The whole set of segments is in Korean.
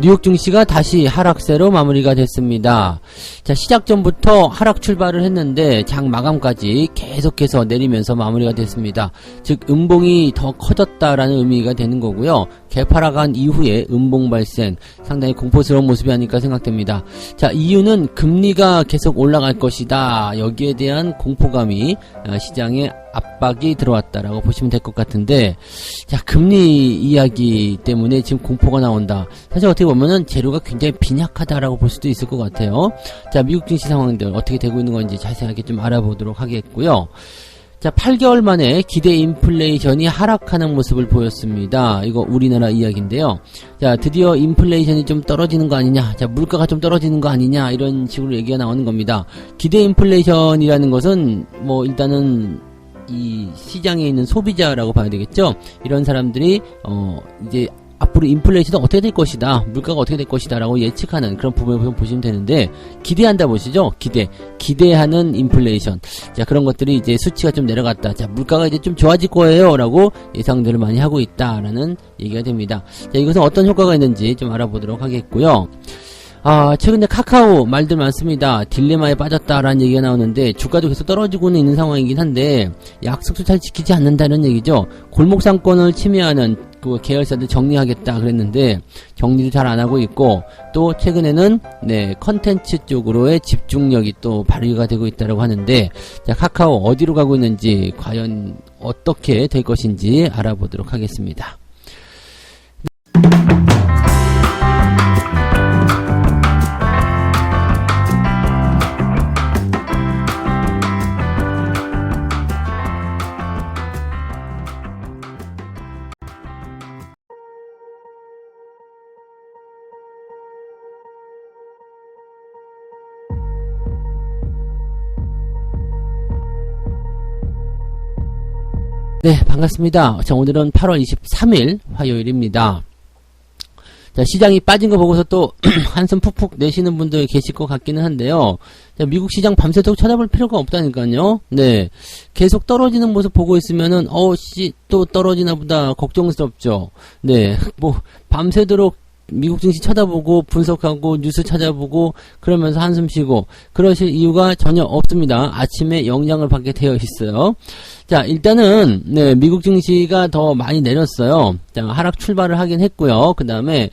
뉴욕 증시가 다시 하락세로 마무리가 됐습니다. 자, 시작 전부터 하락 출발을 했는데 장 마감까지 계속해서 내리면서 마무리가 됐습니다. 즉 음봉이 더 커졌다라는 의미가 되는 거고요. 개파락한 이후에 음봉 발생, 상당히 공포스러운 모습이 아닐까 생각됩니다. 자, 이유는 금리가 계속 올라갈 것이다. 여기에 대한 공포감이 시장에 압박이 들어왔다라고 보시면 될 것 같은데, 자, 금리 이야기 때문에 지금 공포가 나온다. 사실 어떻게 보면은 재료가 굉장히 빈약하다라고 볼 수도 있을 것 같아요. 자, 미국 증시 상황들 어떻게 되고 있는 건지 자세하게 좀 알아보도록 하겠고요. 자, 8개월 만에 기대 인플레이션이 하락하는 모습을 보였습니다. 이거 우리나라 이야기인데요. 자, 드디어 인플레이션이 좀 떨어지는 거 아니냐, 자, 물가가 좀 떨어지는 거 아니냐, 이런 식으로 얘기가 나오는 겁니다. 기대 인플레이션이라는 것은 뭐 일단은 이 시장에 있는 소비자라고 봐야 되겠죠. 이런 사람들이 이제 앞으로 인플레이션은 어떻게 될 것이다, 물가가 어떻게 될 것이다 라고 예측하는 그런 부분을 보시면 되는데, 기대한다 보시죠. 기대하는 인플레이션. 자, 그런 것들이 이제 수치가 좀 내려갔다, 자, 물가가 이제 좀 좋아질 거예요 라고 예상들을 많이 하고 있다라는 얘기가 됩니다. 자, 이것은 어떤 효과가 있는지 좀 알아보도록 하겠고요. 최근에 카카오 말들 많습니다. 딜레마에 빠졌다라는 얘기가 나오는데, 주가도 계속 떨어지고는 있는 상황이긴 한데 약속도 잘 지키지 않는다는 얘기죠. 골목상권을 침해하는 그 계열사들 정리하겠다 그랬는데 정리도 잘 안하고 있고, 또 최근에는 컨텐츠 쪽으로의 집중력이 또 발휘가 되고 있다고 하는데, 자, 카카오 어디로 가고 있는지, 과연 어떻게 될 것인지 알아보도록 하겠습니다. 네, 반갑습니다. 자, 오늘은 8월 23일 화요일입니다. 자, 시장이 빠진 거 보고서 또 한숨 푹푹 내시는 분들 계실 것 같기는 한데요. 자, 미국 시장 밤새도록 쳐다볼 필요가 없다니까요. 네, 계속 떨어지는 모습 보고 있으면은 또 떨어지나 보다 걱정스럽죠. 네, 뭐 밤새도록 미국 증시 쳐다보고 분석하고 뉴스 찾아보고 그러면서 한숨 쉬고 그러실 이유가 전혀 없습니다. 아침에 영향을 받게 되어 있어요. 자, 일단은 미국 증시가 더 많이 내렸어요. 자, 하락 출발을 하긴 했고요. 그 다음에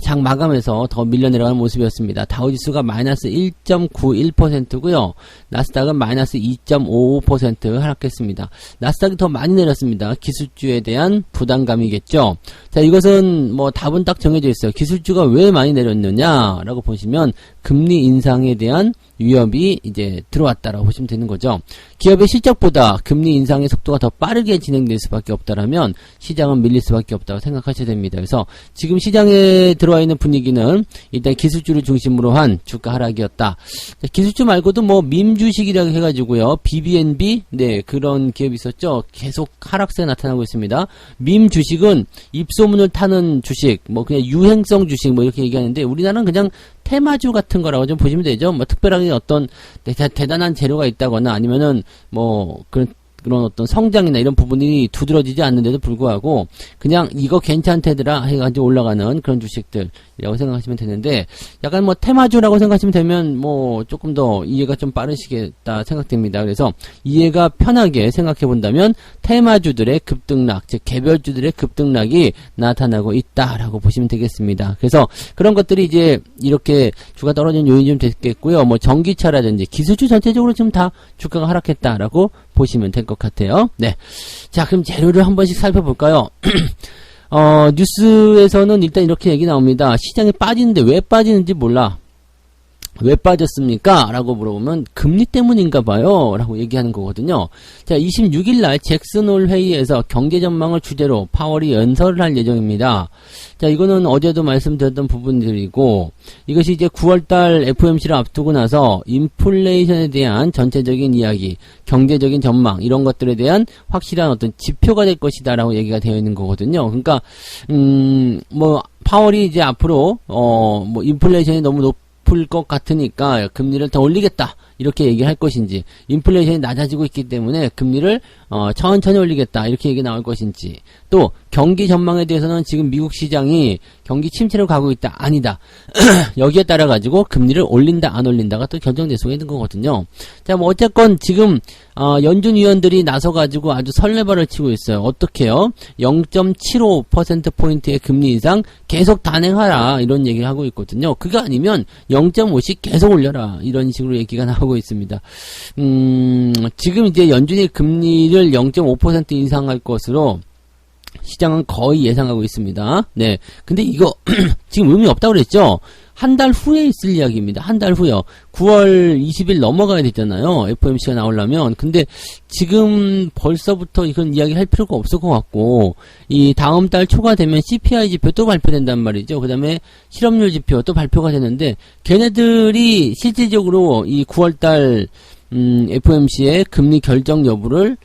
장 마감에서 더 밀려 내려가는 모습이었습니다. 다우지수가 마이너스 1.91%고요. 나스닥은 마이너스 2.55% 하락했습니다. 나스닥이 더 많이 내렸습니다. 기술주에 대한 부담감이겠죠. 자, 이것은 뭐 답은 딱 정해져 있어요. 기술주가 왜 많이 내렸느냐라고 보시면 금리 인상에 대한 위협이 이제 들어왔다라고 보시면 되는 거죠. 기업의 실적보다 금리 인상의 속도가 더 빠르게 진행될 수밖에 없다라면 시장은 밀릴 수밖에 없다고 생각하셔야 됩니다. 그래서 지금 시장에 들어와 있는 분위기는 일단 기술주를 중심으로 한 주가 하락이었다. 기술주 말고도 뭐 밈주식이라고 해가지고요, BBNB 그런 기업이 있었죠. 계속 하락세가 나타나고 있습니다. 밈주식은 입소문을 타는 주식, 뭐 그냥 유행성 주식 뭐 이렇게 얘기하는데, 우리나라는 그냥 테마주 같은 거라고 좀 보시면 되죠. 뭐 특별하게 어떤 대단한 재료가 있다거나 아니면은 뭐 그런 어떤 성장이나 이런 부분이 두드러지지 않는데도 불구하고 그냥 이거 괜찮대더라 해가지고 올라가는 그런 주식들이라고 생각하시면 되는데, 약간 뭐 테마주라고 생각하시면 되면 뭐 조금 더 이해가 좀 빠르시겠다 생각됩니다. 그래서 이해가 편하게 생각해 본다면 테마주들의 급등락, 즉 개별주들의 급등락이 나타나고 있다라고 보시면 되겠습니다. 그래서 그런 것들이 이제 이렇게 주가 떨어진 요인이 좀 됐겠고요. 뭐 전기차라든지 기술주 전체적으로 지금 다 주가가 하락했다라고 보시면 될 것 같아요. 네. 자, 그럼 재료를 한 번씩 살펴볼까요? 뉴스에서는 일단 이렇게 얘기 나옵니다. 시장이 빠지는데 왜 빠지는지 몰라. 왜 빠졌습니까? 라고 물어보면 금리 때문인가 봐요 라고 얘기하는 거거든요. 자, 26일날 잭슨홀 회의에서 경제전망을 주제로 파월이 연설을 할 예정입니다. 자, 이거는 어제도 말씀드렸던 부분들이고, 이것이 이제 9월달 FOMC를 앞두고 나서 인플레이션에 대한 전체적인 이야기, 경제적인 전망, 이런 것들에 대한 확실한 어떤 지표가 될 것이다 라고 얘기가 되어 있는 거거든요. 그러니까 뭐 파월이 이제 앞으로 뭐 인플레이션이 너무 높을 것 같으니까 금리를 더 올리겠다 이렇게 얘기할 것인지, 인플레이션이 낮아지고 있기 때문에 금리를 천천히 올리겠다 이렇게 얘기 나올 것인지, 또 경기 전망에 대해서는 지금 미국 시장이 경기 침체로 가고 있다, 아니다. 여기에 따라 가지고 금리를 올린다, 안 올린다가 또 결정될 수가 있는 거거든요. 자, 뭐 어쨌건 지금 연준 위원들이 나서 가지고 아주 설레발을 치고 있어요. 어떻게요? 0.75% 포인트의 금리 인상 계속 단행하라, 이런 얘기를 하고 있거든요. 그거 아니면 0.5씩 계속 올려라, 이런 식으로 얘기가 나오고 있습니다. 지금 이제 연준이 금리를 0.5% 인상할 것으로 시장은 거의 예상하고 있습니다. 네. 근데 이거 지금 의미 없다고 그랬죠? 한 달 후에 있을 이야기입니다. 한 달 후요. 9월 20일 넘어가야 되잖아요. FOMC가 나오려면. 근데 지금 벌써부터 이런 이야기 할 필요가 없을 것 같고, 이 다음 달 초가 되면 CPI 지표 또 발표된단 말이죠. 그 다음에 실업률 지표 또 발표가 되는데, 걔네들이 실질적으로 이 9월 달 FOMC의 금리 결정 여부를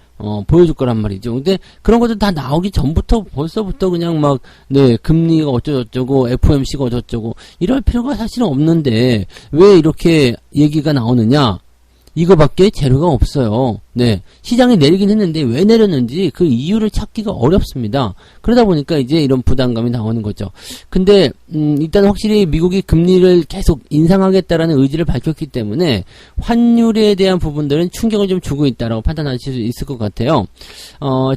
보여줄 거란 말이죠. 근데 그런 것들 다 나오기 전부터 벌써부터 그냥 막, 네, 금리가 어쩌고저쩌고, FOMC가 어쩌고저쩌고, 이럴 필요가 사실은 없는데, 왜 이렇게 얘기가 나오느냐? 이거밖에 재료가 없어요. 네. 시장이 내리긴 했는데 왜 내렸는지 그 이유를 찾기가 어렵습니다. 그러다 보니까 이제 이런 부담감이 나오는 거죠. 근데, 일단 확실히 미국이 금리를 계속 인상하겠다라는 의지를 밝혔기 때문에 환율에 대한 부분들은 충격을 좀 주고 있다라고 판단하실 수 있을 것 같아요.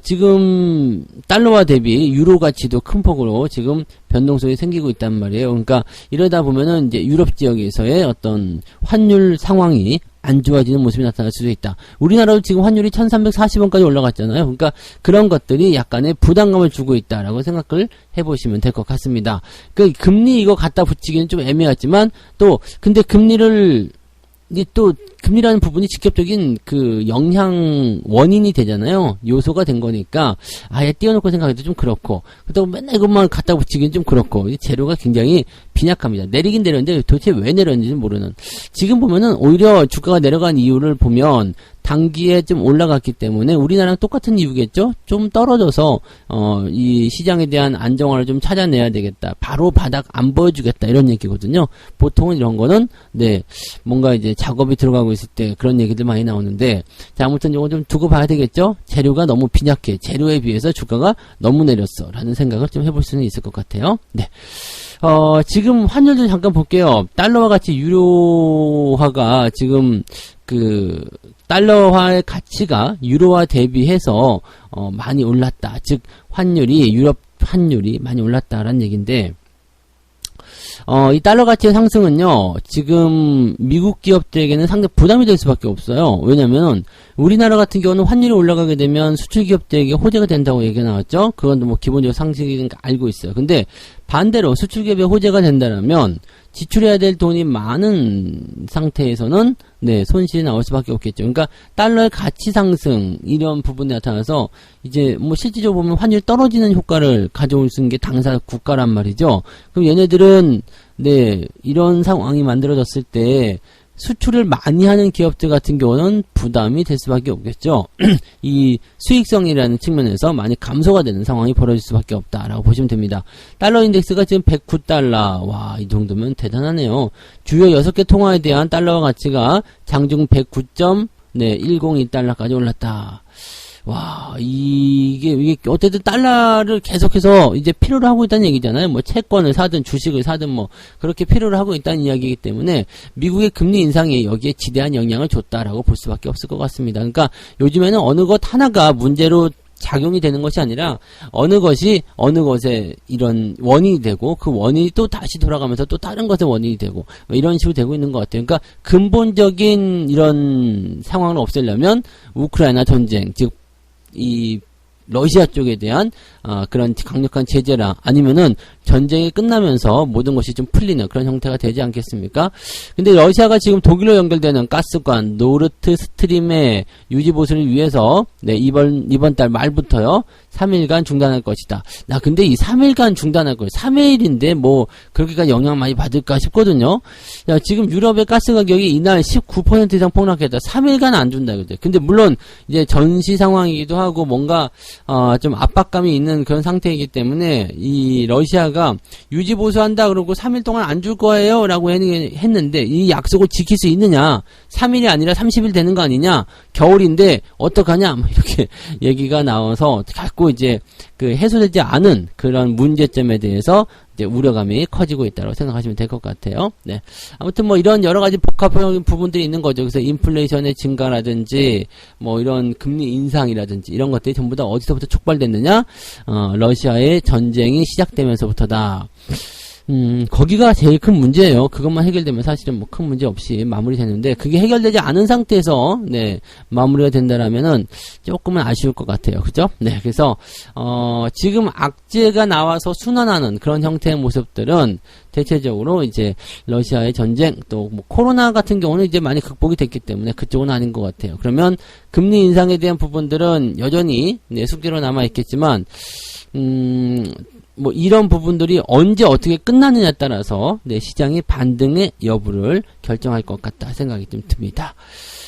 지금 달러화 대비 유로 가치도 큰 폭으로 지금 변동성이 생기고 있단 말이에요. 그러니까 이러다 보면은 이제 유럽 지역에서의 어떤 환율 상황이 안 좋아지는 모습이 나타날 수도 있다. 우리나라도 지금 환율이 1340원까지 올라갔잖아요. 그러니까 그런 것들이 약간의 부담감을 주고 있다라고 생각을 해보시면 될 것 같습니다. 그 금리 이거 갖다 붙이기는 좀 애매하지만 또 근데 금리를 이게 또 금리라는 부분이 직접적인 그 영향 원인이 되잖아요. 요소가 된 거니까 아예 띄워놓고 생각해도 좀 그렇고 그렇다고 맨날 이것만 갖다 붙이기는 좀 그렇고 이 재료가 굉장히 빈약합니다. 내리긴 내렸는데 도대체 왜 내렸는지 모르는. 지금 보면은 오히려 주가가 내려간 이유를 보면 단기에 좀 올라갔기 때문에 우리나라랑 똑같은 이유겠죠? 좀 떨어져서 이 시장에 대한 안정화를 좀 찾아내야 되겠다. 바로 바닥 안 보여주겠다. 이런 얘기거든요. 보통은 이런 거는 네 뭔가 이제 작업이 들어가고 있을 때 그런 얘기들 많이 나오는데 자 아무튼 이거 좀 두고 봐야 되겠죠? 재료가 너무 빈약해. 재료에 비해서 주가가 너무 내렸어. 라는 생각을 좀 해볼 수는 있을 것 같아요. 네. 지금 환율도 잠깐 볼게요. 달러와 같이 유로화가 지금 그 달러화의 가치가 유로화 대비해서 많이 올랐다. 즉 환율이 유럽 환율이 많이 올랐다라는 얘기인데 이 달러 가치의 상승은요, 지금 미국 기업들에게는 상당히 부담이 될 수밖에 없어요. 왜냐면, 우리나라 같은 경우는 환율이 올라가게 되면 수출 기업들에게 호재가 된다고 얘기가 나왔죠? 그건 뭐 기본적으로 상식이니까 알고 있어요. 근데 반대로 수출 기업에 호재가 된다면, 지출해야 될 돈이 많은 상태에서는 네 손실이 나올 수밖에 없겠죠. 그러니까 달러의 가치 상승 이런 부분이 나타나서 이제 뭐 실질적으로 보면 환율이 떨어지는 효과를 가져올 수 있는 게 당사 국가란 말이죠. 그럼 얘네들은 네 이런 상황이 만들어졌을 때 수출을 많이 하는 기업들 같은 경우는 부담이 될 수밖에 없겠죠. 이 수익성이라는 측면에서 많이 감소가 되는 상황이 벌어질 수밖에 없다라고 보시면 됩니다. 달러 인덱스가 지금 109달러. 와, 이 정도면 대단하네요. 주요 6개 통화에 대한 달러와 가치가 장중 109.102달러까지 올랐다. 와, 이게 어쨌든 달러를 계속해서 이제 필요로 하고 있다는 얘기잖아요. 뭐 채권을 사든 주식을 사든 뭐 그렇게 필요로 하고 있다는 이야기이기 때문에 미국의 금리 인상이 여기에 지대한 영향을 줬다라고 볼 수밖에 없을 것 같습니다. 그러니까 요즘에는 어느 것 하나가 문제로 작용이 되는 것이 아니라 어느 것이 어느 것에 이런 원인이 되고 그 원인이 또 다시 돌아가면서 또 다른 것의 원인이 되고 뭐 이런 식으로 되고 있는 것 같아요. 그러니까 근본적인 이런 상황을 없애려면 우크라이나 전쟁 즉 이 러시아 쪽에 대한 그런 강력한 제재라 아니면은 전쟁이 끝나면서 모든 것이 좀 풀리는 그런 형태가 되지 않겠습니까? 근데 러시아가 지금 독일로 연결되는 가스관 노르트 스트림의 유지 보수를 위해서 네, 이번 달 말부터요. 3일간 중단할 것이다. 나 근데 이 3일간 중단할 거예요. 3일인데 뭐 그렇게까지 영향 많이 받을까 싶거든요. 야, 지금 유럽의 가스 가격이 이날 19% 이상 폭락했다. 3일간 안 준다 그죠. 근데 물론 이제 전시 상황이기도 하고 뭔가 좀 압박감이 있는 그런 상태이기 때문에 이 러시아가 유지 보수한다 그러고 3일 동안 안 줄 거예요 라고 했는데 이 약속을 지킬 수 있느냐 3일이 아니라 30일 되는 거 아니냐 겨울인데 어떡하냐 뭐 이렇게 얘기가 나와서 자꾸 이제 그 해소되지 않은 그런 문제점에 대해서 이제 우려감이 커지고 있다고 생각하시면 될 것 같아요. 네. 아무튼 뭐 이런 여러 가지 복합적인 부분들이 있는 거죠. 그래서 인플레이션의 증가라든지 뭐 이런 금리 인상이라든지 이런 것들이 전부 다 어디서부터 촉발됐느냐? 러시아의 전쟁이 시작되면서부터다. 거기가 제일 큰 문제예요. 그것만 해결되면 사실은 뭐 큰 문제 없이 마무리되는데, 그게 해결되지 않은 상태에서, 네, 마무리가 된다라면은 조금은 아쉬울 것 같아요. 그죠? 네, 그래서, 지금 악재가 나와서 순환하는 그런 형태의 모습들은 대체적으로 이제 러시아의 전쟁, 또 뭐 코로나 같은 경우는 이제 많이 극복이 됐기 때문에 그쪽은 아닌 것 같아요. 그러면 금리 인상에 대한 부분들은 여전히, 네, 숙제로 남아있겠지만, 뭐 이런 부분들이 언제 어떻게 끝나느냐에 따라서 네, 시장의 반등의 여부를 결정할 것 같다 생각이 좀 듭니다.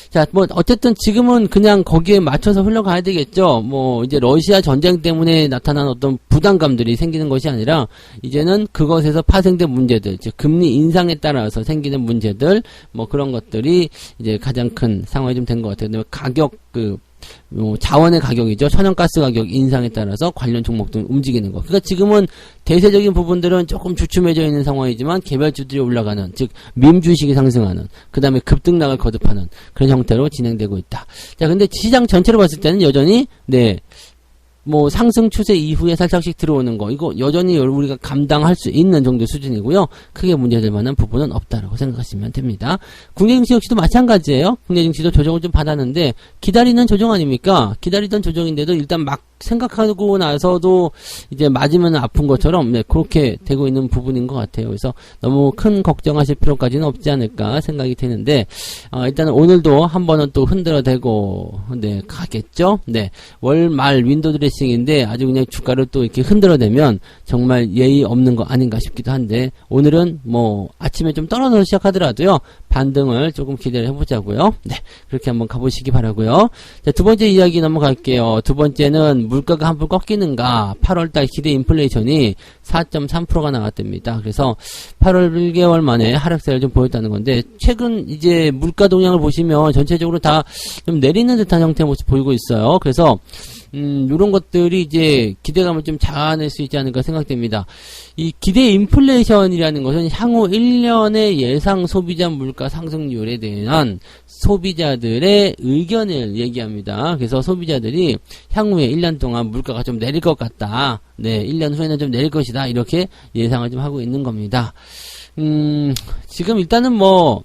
자, 뭐 어쨌든 지금은 그냥 거기에 맞춰서 흘러가야 되겠죠. 뭐 이제 러시아 전쟁 때문에 나타난 어떤 부담감들이 생기는 것이 아니라 이제는 그것에서 파생된 문제들, 즉 금리 인상에 따라서 생기는 문제들, 뭐 그런 것들이 이제 가장 큰 상황이 좀 된 것 같아요. 그다음에 가격 자원의 가격이죠. 천연가스 가격 인상에 따라서 관련 종목들 움직이는 거. 그러니까 지금은 대세적인 부분들은 조금 주춤해져 있는 상황이지만 개별주들이 올라가는, 즉 밈주식이 상승하는, 그 다음에 급등락을 거듭하는 그런 형태로 진행되고 있다. 자, 근데 시장 전체로 봤을 때는 여전히 네, 뭐 상승 추세 이후에 살짝씩 들어오는 거, 이거 여전히 우리가 감당할 수 있는 정도 수준이고요. 크게 문제될 만한 부분은 없다라고 생각하시면 됩니다. 국내 증시 역시도 마찬가지예요. 국내 증시도 조정을 좀 받았는데 기다리는 조정 아닙니까? 기다리던 조정인데도 일단 막 생각하고 나서도 이제 맞으면 아픈 것처럼 네, 그렇게 되고 있는 부분인 것 같아요. 그래서 너무 큰 걱정하실 필요까지는 없지 않을까 생각이 되는데, 일단은 오늘도 한 번은 또 흔들어대고 네, 가겠죠. 네, 월말 윈도우 드레싱인데 아주 그냥 주가를 또 이렇게 흔들어대면 정말 예의 없는 거 아닌가 싶기도 한데, 오늘은 뭐 아침에 좀 떨어져서 시작하더라도요, 반등을 조금 기대를 해보자고요. 네, 그렇게 한번 가보시기 바라고요. 자, 두 번째 이야기 넘어갈게요. 두 번째는 물가가 한풀 꺾이는가. 8월달 기대 인플레이션이 4.3%가 나왔답니다. 그래서 8월 1개월 만에 하락세를 좀 보였다는 건데, 최근 이제 물가 동향을 보시면 전체적으로 다 좀 내리는 듯한 형태의 모습 보이고 있어요. 그래서 요런 것들이 이제 기대감을 좀 자아낼 수 있지 않을까 생각됩니다. 이 기대 인플레이션이라는 것은 향후 1년의 예상 소비자 물가 상승률에 대한 소비자들의 의견을 얘기합니다. 그래서 소비자들이 향후에 1년 동안 물가가 좀 내릴 것 같다. 네, 1년 후에는 좀 내릴 것이다. 이렇게 예상을 좀 하고 있는 겁니다. 지금 일단은 뭐,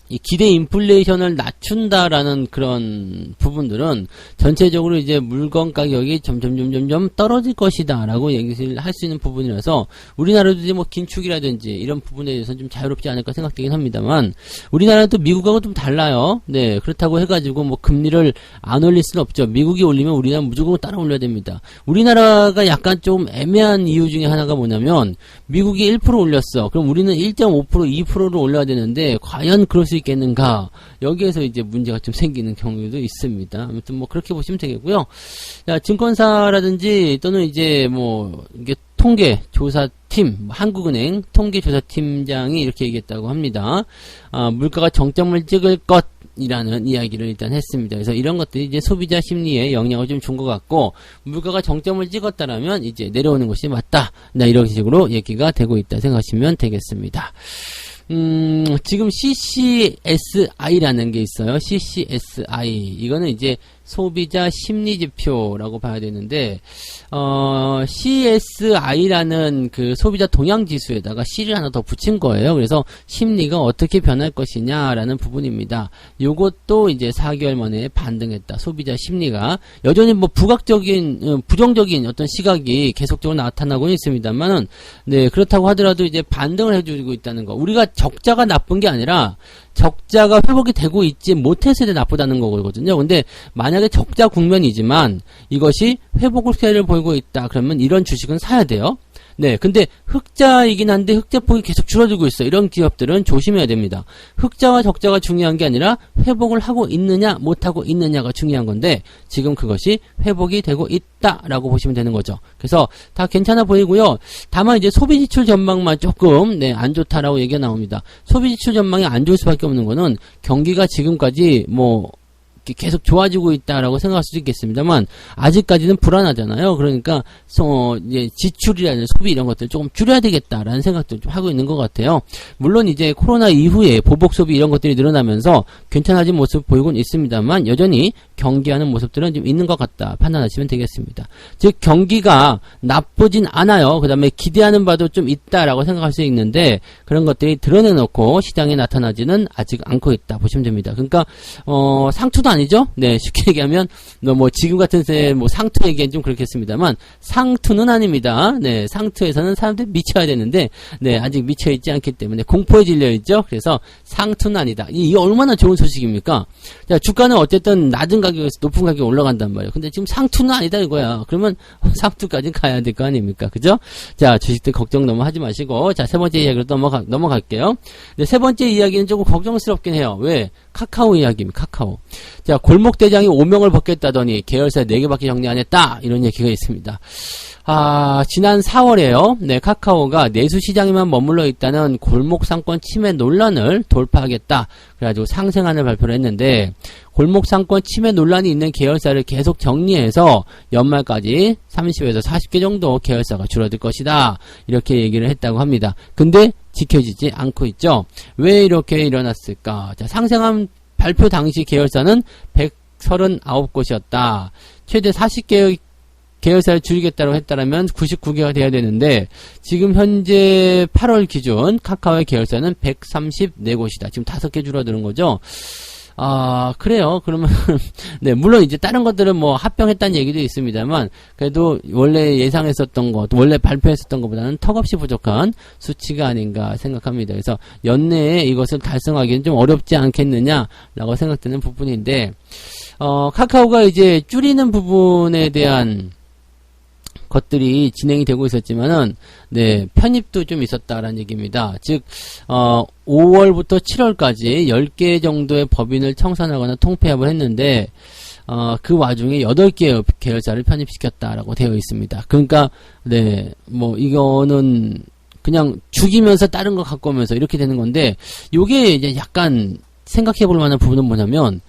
이 기대 인플레이션을 낮춘다라는 그런 부분들은 전체적으로 이제 물건 가격이 점점 떨어질 것이다 라고 얘기를 할 수 있는 부분이라서, 우리나라도 이제 뭐 긴축이라든지 이런 부분에 대해서는 좀 자유롭지 않을까 생각되긴 합니다만, 우리나라는 또 미국하고 좀 달라요. 네, 그렇다고 해가지고 뭐 금리를 안 올릴 수는 없죠. 미국이 올리면 우리나라 무조건 따라 올려야 됩니다. 우리나라가 약간 좀 애매한 이유 중에 하나가 뭐냐면, 미국이 1% 올렸어. 그럼 우리는 1.5%, 2%를 올려야 되는데 과연 그럴 수 있겠는가? 여기에서 이제 문제가 좀 생기는 경우도 있습니다. 아무튼 뭐 그렇게 보시면 되겠고요. 자, 증권사라든지 또는 이제 뭐 이게 통계조사팀, 한국은행 통계조사팀장이 이렇게 얘기했다고 합니다. 물가가 정점을 찍을 것이라는 이야기를 일단 했습니다. 그래서 이런 것들이 이제 소비자 심리에 영향을 좀 준 것 같고, 물가가 정점을 찍었다라면 이제 내려오는 것이 맞다. 이런 식으로 얘기가 되고 있다 생각하시면 되겠습니다. 지금 CCSI라는 게 있어요. CCSI. 이거는 이제 소비자 심리지표라고 봐야 되는데, CSI라는 그 소비자 동향지수에다가 C를 하나 더 붙인 거예요. 그래서 심리가 어떻게 변할 것이냐라는 부분입니다. 요것도 이제 4개월 만에 반등했다. 소비자 심리가. 여전히 뭐 부정적인 어떤 시각이 계속적으로 나타나고 있습니다만은, 네, 그렇다고 하더라도 이제 반등을 해주고 있다는 거. 우리가 적자가 나쁜 게 아니라, 적자가 회복이 되고 있지 못했을 때 나쁘다는 거거든요. 근데 만약에 적자 국면이지만 이것이 회복세를 보이고 있다. 그러면 이런 주식은 사야 돼요. 네, 근데 흑자이긴 한데 흑자폭이 계속 줄어들고 있어. 이런 기업들은 조심해야 됩니다. 흑자와 적자가 중요한 게 아니라 회복을 하고 있느냐 못하고 있느냐가 중요한 건데, 지금 그것이 회복이 되고 있다라고 보시면 되는 거죠. 그래서 다 괜찮아 보이고요. 다만 이제 소비지출 전망만 조금 안 좋다라고 얘기가 나옵니다. 소비지출 전망이 안 좋을 수밖에 없는 거는 경기가 지금까지 뭐 계속 좋아지고 있다라고 생각할 수도 있겠습니다만 아직까지는 불안하잖아요. 그러니까 이제 지출이라든지 소비 이런 것들 조금 줄여야 되겠다라는 생각도 좀 하고 있는 것 같아요. 물론 이제 코로나 이후에 보복 소비 이런 것들이 늘어나면서 괜찮아진 모습 보이곤 있습니다만 여전히 경기하는 모습들은 좀 있는 것 같다 판단하시면 되겠습니다. 즉 경기가 나쁘진 않아요. 그 다음에 기대하는 바도 좀 있다라고 생각할 수 있는데 그런 것들이 드러내놓고 시장에 나타나지는 아직 않고 있다 보시면 됩니다. 그러니까 상투도 아니죠. 네, 쉽게 얘기하면 뭐 지금 같은 세 뭐 상투 얘기는 좀 그렇겠습니다만 상투는 아닙니다. 네, 상투에서는 사람들이 미쳐야 되는데 네, 아직 미쳐 있지 않기 때문에 공포에 질려 있죠. 그래서 상투는 아니다. 이게 얼마나 좋은 소식입니까? 자, 주가는 어쨌든 낮은 가격에서 높은 가격에 올라간단 말이에요. 근데 지금 상투는 아니다 이거야. 그러면 상투까지 가야 될 거 아닙니까? 그죠? 자, 주식들 걱정 너무 하지 마시고 자, 세 번째 이야기로 넘어갈게요. 네, 세 번째 이야기는 조금 걱정스럽긴 해요. 왜? 카카오 이야기입니다. 카카오. 자, 골목대장이 오명을 벗겠다더니 계열사 4개밖에 정리 안 했다. 이런 얘기가 있습니다. 지난 4월에요. 네, 카카오가 내수 시장에만 머물러 있다는 골목 상권 침해 논란을 돌파하겠다. 그래가지고 상생안을 발표를 했는데, 골목 상권 침해 논란이 있는 계열사를 계속 정리해서 연말까지 30에서 40개 정도 계열사가 줄어들 것이다. 이렇게 얘기를 했다고 합니다. 근데 지켜지지 않고 있죠. 왜 이렇게 일어났을까? 자, 상생안 발표 당시 계열사는 139곳이었다. 최대 40개 계열사를 줄이겠다고 했다면 99개가 돼야 되는데 지금 현재 8월 기준 카카오의 계열사는 134곳이다. 지금 5개 줄어드는 거죠. 그래요. 그러면 네, 물론 이제 다른 것들은 뭐 합병했다는 얘기도 있습니다만 그래도 원래 예상했었던 것, 원래 발표했었던 것보다는 턱없이 부족한 수치가 아닌가 생각합니다. 그래서 연내에 이것을 달성하기는 좀 어렵지 않겠느냐라고 생각되는 부분인데 카카오가 이제 줄이는 부분에 대한 것들이 진행이 되고 있었지만은, 네, 편입도 좀 있었다라는 얘기입니다. 즉, 5월부터 7월까지 10개 정도의 법인을 청산하거나 통폐합을 했는데, 그 와중에 8개의 계열사를 편입시켰다라고 되어 있습니다. 그러니까, 네, 뭐, 이거는 그냥 죽이면서 다른 거 갖고 오면서 이렇게 되는 건데, 요게 이제 약간 생각해 볼 만한 부분은 뭐냐면,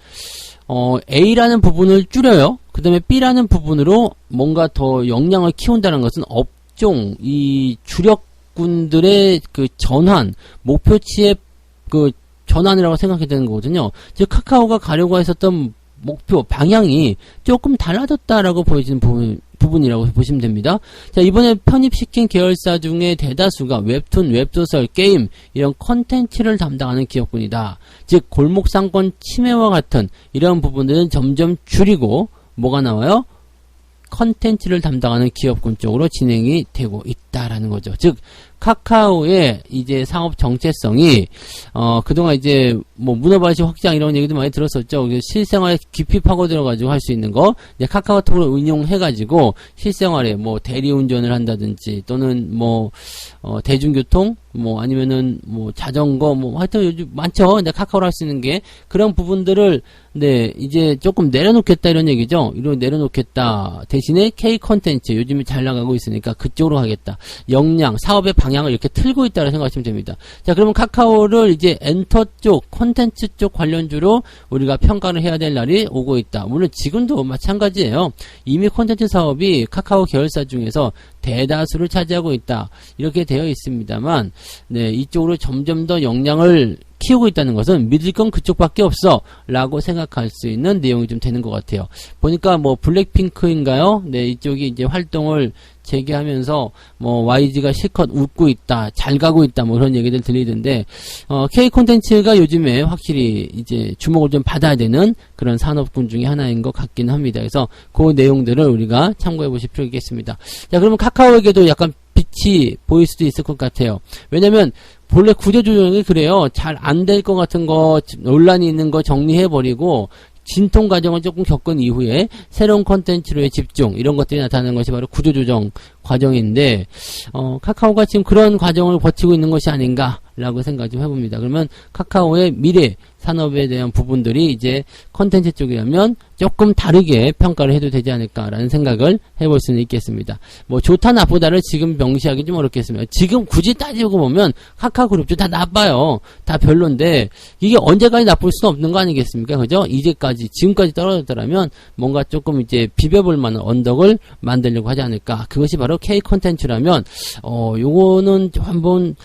A라는 부분을 줄여요. 그 다음에 B라는 부분으로 뭔가 더 역량을 키운다는 것은 업종, 이 주력군들의 그 전환, 목표치의 그 전환이라고 생각해야 되는 거거든요. 즉, 카카오가 가려고 했었던 목표, 방향이 조금 달라졌다라고 보여지는 부분이라고 보시면 됩니다. 자, 이번에 편입시킨 계열사 중에 대다수가 웹툰, 웹소설, 게임 이런 컨텐츠를 담당하는 기업군이다. 즉 골목상권 침해와 같은 이런 부분들은 점점 줄이고 뭐가 나와요? 컨텐츠를 담당하는 기업군 쪽으로 진행이 되고 있다라는 거죠. 즉 카카오의 이제 상업 정체성이 그동안 이제 뭐 문어발식 확장 이런 얘기도 많이 들었었죠. 실생활에 깊이 파고들어가지고 할 수 있는 거 이제 카카오톡을 운용해가지고 실생활에 뭐 대리운전을 한다든지 또는 뭐 대중교통 뭐 아니면은 뭐 자전거 뭐 하여튼 요즘 많죠. 근데 카카오로 할 수 있는 게 그런 부분들을 네 이제 조금 내려놓겠다 이런 얘기죠. 이런 내려놓겠다 대신에 K 컨텐츠 요즘에 잘 나가고 있으니까 그쪽으로 가겠다. 역량 사업의 방향을 이렇게 틀고 있다고 생각하시면 됩니다. 자, 그러면 카카오를 이제 엔터 쪽, 콘텐츠 쪽 관련주로 우리가 평가를 해야 될 날이 오고 있다. 물론 지금도 마찬가지예요. 이미 콘텐츠 사업이 카카오 계열사 중에서 대다수를 차지하고 있다. 이렇게 되어 있습니다만, 네, 이쪽으로 점점 더 역량을 키우고 있다는 것은 믿을 건 그쪽밖에 없어 라고 생각할 수 있는 내용이 좀 되는 것 같아요. 보니까 뭐 블랙핑크인가요? 네, 이쪽이 이제 활동을 재개하면서 뭐 YG가 실컷 웃고 있다, 잘 가고 있다 뭐 그런 얘기들 들리던데 K 콘텐츠가 요즘에 확실히 이제 주목을 좀 받아야 되는 그런 산업군 중에 하나인 것 같긴 합니다. 그래서 그 내용들을 우리가 참고해 보실 필요가 있겠습니다. 자, 그러면 카카오에게도 약간 빛이 보일 수도 있을 것 같아요. 왜냐면 본래 구조조정이 그래요. 잘 안 될 것 같은 거, 논란이 있는 거 정리해버리고 진통 과정을 조금 겪은 이후에 새로운 컨텐츠로의 집중 이런 것들이 나타나는 것이 바로 구조조정 과정인데 카카오가 지금 그런 과정을 거치고 있는 것이 아닌가라고 생각 좀 해봅니다. 그러면 카카오의 미래 산업에 대한 부분들이 이제 콘텐츠 쪽이라면 조금 다르게 평가를 해도 되지 않을까라는 생각을 해볼 수는 있겠습니다. 뭐 좋다 나쁘다를 지금 명시하기 좀 어렵겠습니다. 지금 굳이 따지고 보면 카카오그룹도 다 나빠요. 다 별론데 이게 언제까지 나쁠 수는 없는 거 아니겠습니까? 그죠? 이제까지 지금까지 떨어졌더라면 뭔가 조금 이제 비벼볼 만한 언덕을 만들려고 하지 않을까. 그것이 바로 K 콘텐츠라면 요거는 한번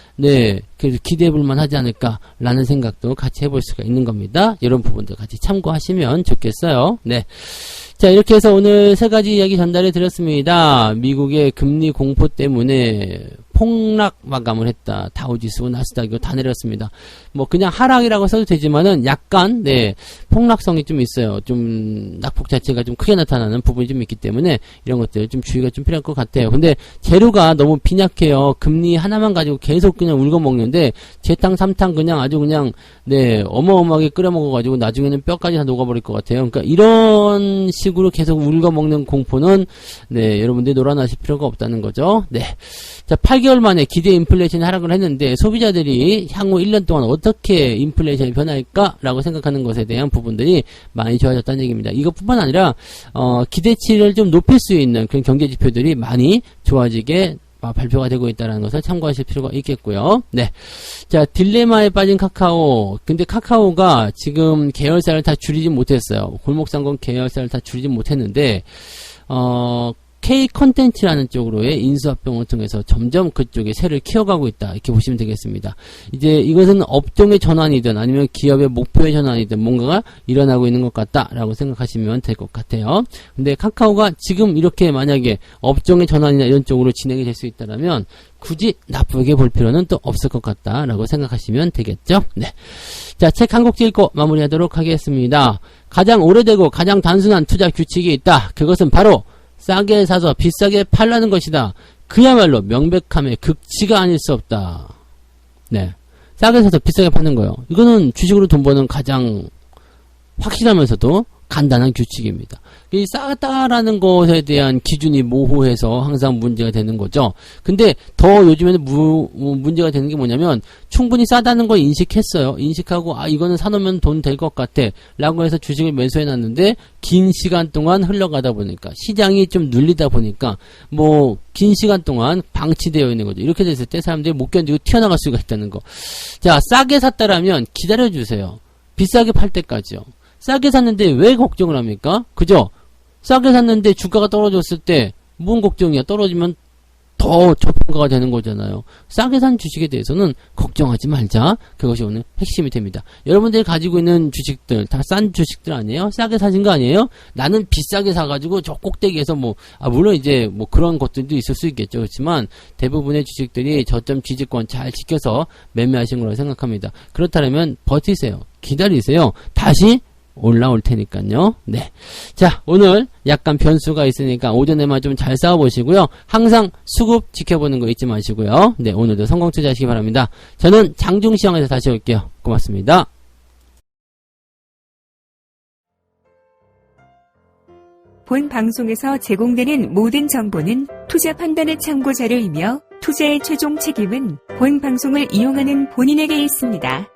그래서 기대해볼 만하지 않을까라는 생각도 같이 해볼 수가 있는 겁니다. 이런 부분도 같이 참고하시면 좋겠어요. 네. 자, 이렇게 해서 오늘 세 가지 이야기 전달해 드렸습니다. 미국의 금리 공포 때문에 폭락 마감을 했다. 다우지수, 나스닥이 다 내렸습니다. 뭐 그냥 하락이라고 써도 되지만은 약간 폭락성이 좀 있어요. 좀 낙폭 자체가 좀 크게 나타나는 부분이 좀 있기 때문에 이런 것들 좀 주의가 좀 필요할 것 같아요. 근데 재료가 너무 빈약해요. 금리 하나만 가지고 계속 그냥 울고 먹는데 재탕 삼탕 그냥 아주 그냥 어마어마하게 끓여 먹어가지고 나중에는 뼈까지 다 녹아버릴 것 같아요. 그러니까 이런 식으로 계속 울고 먹는 공포는 여러분들이 놀아나실 필요가 없다는 거죠. 자, 8개월 만에 기대 인플레이션이 하락을 했는데 소비자들이 향후 1년 동안 어떻게 인플레이션이 변할까라고 생각하는 것에 대한 부분들이 많이 좋아졌다는 얘기입니다. 이것뿐만 아니라 기대치를 좀 높일 수 있는 그런 경제 지표들이 많이 좋아지게 발표가 되고 있다는 것을 참고하실 필요가 있겠고요. 자, 딜레마에 빠진 카카오. 근데 카카오가 지금 계열사를 다 줄이지 못했어요. 골목상권 계열사를 다 줄이지 못했는데 K 컨텐츠라는 쪽으로의 인수합병을 통해서 점점 그쪽에 새를 키워가고 있다. 이렇게 보시면 되겠습니다. 이제 이것은 업종의 전환이든 아니면 기업의 목표의 전환이든 뭔가가 일어나고 있는 것 같다라고 생각하시면 될 것 같아요. 근데 카카오가 지금 이렇게 만약에 업종의 전환이나 이런 쪽으로 진행이 될 수 있다면 굳이 나쁘게 볼 필요는 또 없을 것 같다라고 생각하시면 되겠죠. 자, 책 한 곡 읽고 마무리하도록 하겠습니다. 가장 오래되고 가장 단순한 투자 규칙이 있다. 그것은 바로 싸게 사서 비싸게 팔라는 것이다. 그야말로 명백함의 극치가 아닐 수 없다. 싸게 사서 비싸게 파는 거예요. 이거는 주식으로 돈 버는 가장 확실하면서도 간단한 규칙입니다. 이 싸다라는 것에 대한 기준이 모호해서 항상 문제가 되는 거죠. 근데 더 요즘에는 문제가 되는 게 뭐냐면 충분히 싸다는 걸 인식했어요. 인식하고 이거는 사놓으면 돈 될 것 같아 라고 해서 주식을 매수해놨는데 긴 시간 동안 흘러가다 보니까 시장이 좀 눌리다 보니까 뭐 긴 시간 동안 방치되어 있는 거죠. 이렇게 됐을 때 사람들이 못 견디고 튀어나갈 수가 있다는 거. 자, 싸게 샀다라면 기다려주세요. 비싸게 팔 때까지요. 싸게 샀는데 왜 걱정을 합니까? 그죠? 싸게 샀는데 주가가 떨어졌을 때 뭔 걱정이야? 떨어지면 더 저평가가 되는 거잖아요. 싸게 산 주식에 대해서는 걱정하지 말자. 그것이 오늘 핵심이 됩니다. 여러분들이 가지고 있는 주식들 다 싼 주식들 아니에요? 싸게 사신 거 아니에요? 나는 비싸게 사가지고 저 꼭대기에서 물론 이제 그런 것들도 있을 수 있겠죠. 그렇지만 대부분의 주식들이 저점 지지권 잘 지켜서 매매하신 거라고 생각합니다. 그렇다면 버티세요. 기다리세요. 다시 올라올 테니까요. 자, 오늘 약간 변수가 있으니까 오전에만 좀 잘 싸워보시고요. 항상 수급 지켜보는 거 잊지 마시고요. 오늘도 성공 투자하시기 바랍니다. 저는 장중시황에서 다시 올게요. 고맙습니다. 본 방송에서 제공되는 모든 정보는 투자 판단의 참고 자료이며 투자의 최종 책임은 본 방송을 이용하는 본인에게 있습니다.